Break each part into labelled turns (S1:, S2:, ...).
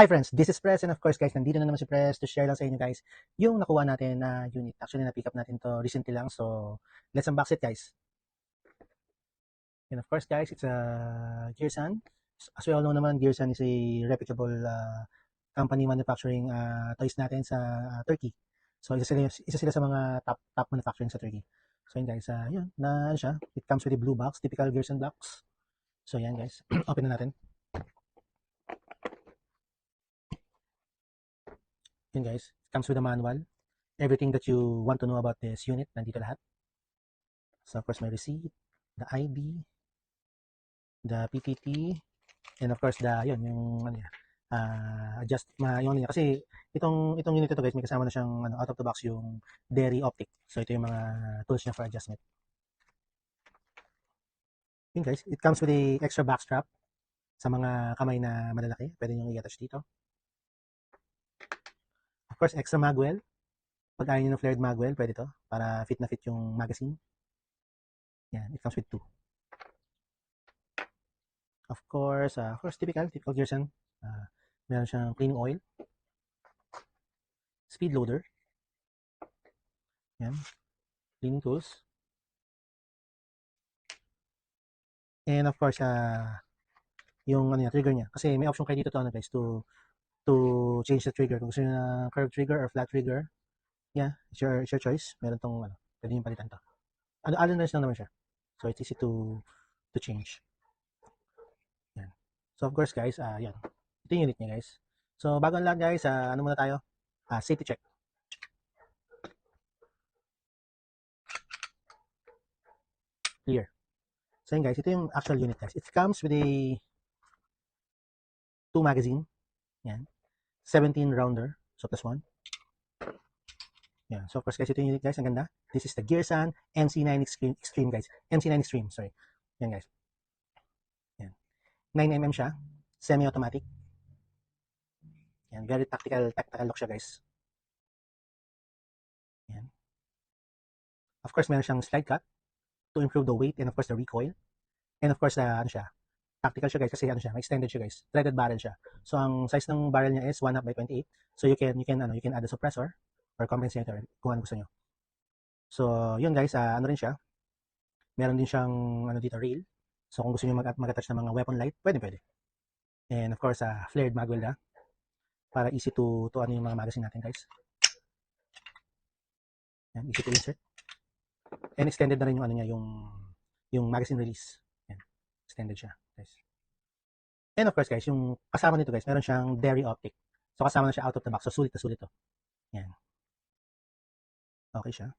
S1: Hi friends, this is Press, and of course guys, nandito na naman si Press to share lang sa inyo guys yung nakuha natin na unit. Actually, na-pick up natin to recently lang, so let's unbox it guys. And of course guys, it's a Gearsan. As we all know naman, Gearsan is a reputable company manufacturing toys natin sa Turkey. So isa sila sa mga top manufacturing sa Turkey. So yun guys, yun, na siya. It comes with a blue box, typical Gearsan box. So yan guys, open na natin. Yun guys, it comes with a manual. Everything that you want to know about this unit, nandito lahat. So of course, my receipt, the ID, the PPT, and of course, yun, yung, ano yan, yung ano niya. Kasi, itong unit ito guys, may kasama na siyang, out of the box yung dairy optic. So ito yung mga tools niya for adjustment. Yun guys, it comes with a extra back strap sa mga kamay na malalaki. Pwede nyo i-attach dito. Of course, extra magwell. Pag ayaw nyo ng flared magwell, pwede to. Para fit na fit yung magazine. Yan, it comes with 2. Of course, typical Gearsan. Meron siyang cleaning oil. Speed loader. Yan. Cleaning tools. And of course, yung ano niya, trigger niya. Kasi may option kayo dito to, guys, to change the trigger. Kung gusto niyo na curved trigger or flat trigger, yeah, it's your choice. Meron tong, pwede nyo palitan to. Allen-wrench lang naman siya. So, it's easy to change. Yan. So, of course, guys, yan. Ito yung unit niya, guys. So, bago ang lahat, guys, ano muna tayo? Safety check. Clear. So, yun, guys, ito yung actual unit, guys. It comes with a 2 magazine. Yan. 17 rounder. So, plus 1. Yan. So, of course, guys, ito yung unit, guys. Ang ganda. This is the Gearsan MC9 Extreme, guys. MC9 Extreme, sorry. Yan, guys. Yan. 9mm siya. Semi-automatic. Yan. Very tactical look siya, guys. Yan. Of course, meron siyang slide cut to improve the weight and of course the recoil. And of course, ano siya, tactical siya guys kasi ano siya, extended siya guys. Threaded barrel siya. So ang size ng barrel niya is 1/2 by 28. So you can add a suppressor or compensator kung ano gusto niyo. So yun guys, ano rin siya. Meron din siyang dito rail. So kung gusto niyo mag-attach ng mga weapon light, pwede. And of course, flared magwell na para easy to ano yung mga magazine natin guys. Yan, easy to insert. And extended na rin yung ano niya, yung magazine release. Yan, extended siya guys. And of course guys, yung kasama nito guys, meron siyang dairy optic. So kasama na siya out of the box. So sulit to. Yan. Okay siya.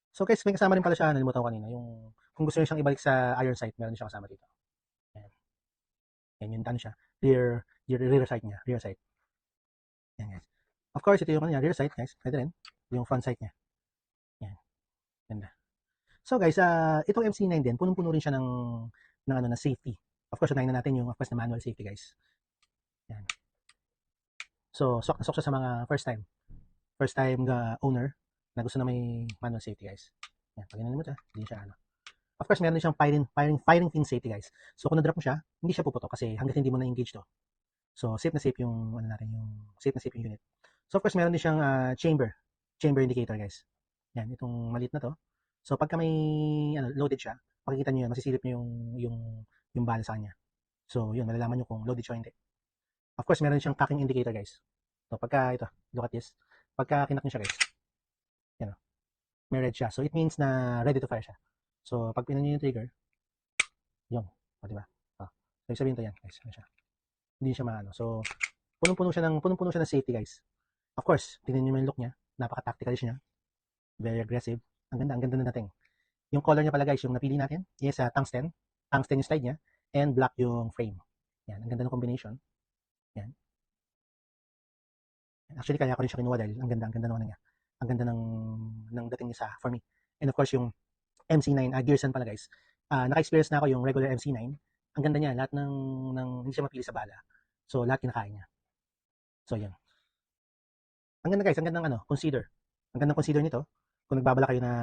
S1: So guys, may kasama rin pala siya, nalimutan ko kanina, yung kung gusto niyo siyang ibalik sa iron sight, meron siyang kasama dito. Yan. Yan yung ano siya, rear sight niya, rear sight. Yan guys. Of course, ito yung rear sight guys, pwede rin. Yung front sight niya. Yan. Ganda. So guys, itong MC9 din, punong-puno rin siya ng safety. Of course, unahin na natin yung of course na manual safety guys. Yan. So, sok na sok siya sa mga first time owner na gusto na may manual safety guys. Yan, pag mo siya, hindi siya Of course, meron din siyang firing pin safety guys. So, kung na-drop mo siya, hindi siya puputok kasi hangga't hindi mo na-engage to. So, safe na safe yung safe na safe yung unit. So, of course, meron din siyang chamber indicator guys. Yan, itong maliit na to. So, pagka may loaded siya, makikita niyo yan, masisilip niyo yung bala sa kanya. So, yun, malalaman niyo kung loaded siya o hindi. Of course, meron siyang cocking indicator guys. So, pagka look at this. Pagka kinak niyo siya guys, yan o, may red siya. So, it means na ready to fire siya. So, pag pinan niyo yung trigger, yun, diba? So, sabihin to yan guys, ano siya. Hindi siya maano. So, punong-puno siya ng safety guys. Of course, tingnan niyo yung look niya. Napaka-tactical niya. Very aggressive. Ang ganda na natin. Yung color niya pala guys, yung napili natin is tungsten. Tungsten yung slide niya and black yung frame. Yan, ang ganda ng combination. Yan. Actually, kaya ko rin siya kinuha dahil ang ganda ng niya. Ang ganda ng dating niya for me. And of course, yung MC9, Gearsan pala guys. Naka-experience na ako yung regular MC9. Ang ganda niya, lahat ng hindi siya mapili sa bala. So, lahat kinakain niya. So, yan. Ang ganda guys, ang ganda ng consider. Ang ganda ng consider nito. Kung nagbabala kayo na,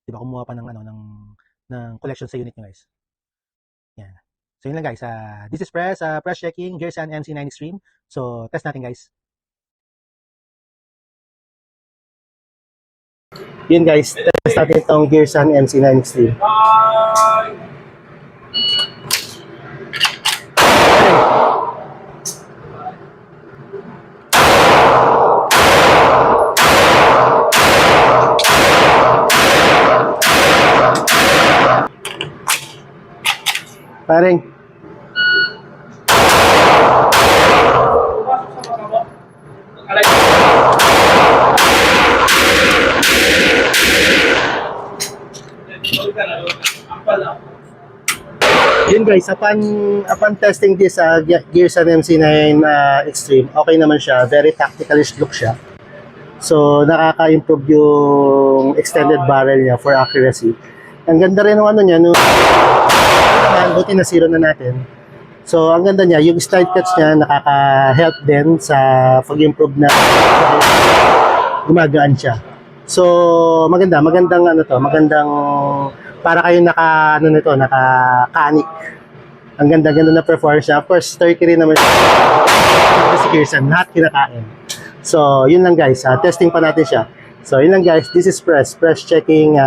S1: di ba, kumuha pa ng collection sa unit niyo guys. Yan. So yun lang guys, this is press checking, Gearsan MC9 Extreme. So test natin guys. Yun guys, test natin itong Gearsan MC9 Extreme. Paring. Yun guys, upon testing this Gearsan MC9 Extreme, okay naman siya. Very tacticalish look siya. So, nakaka-improve yung extended barrel niya for accuracy. Ang ganda rin ng ano niya, no? Buti na zero na natin. So, ang ganda niya, yung slide cuts niya, nakaka-help din sa pag-improve na gumagaan siya. So, magandang ano to, magandang para kayo naka-kanik. Ang ganda-ganda na performance niya. Of course, turkey rin naman siya. Si Gearsan, lahat kinakain. So, yun lang guys, testing pa natin siya. So, yun lang guys, this is press checking.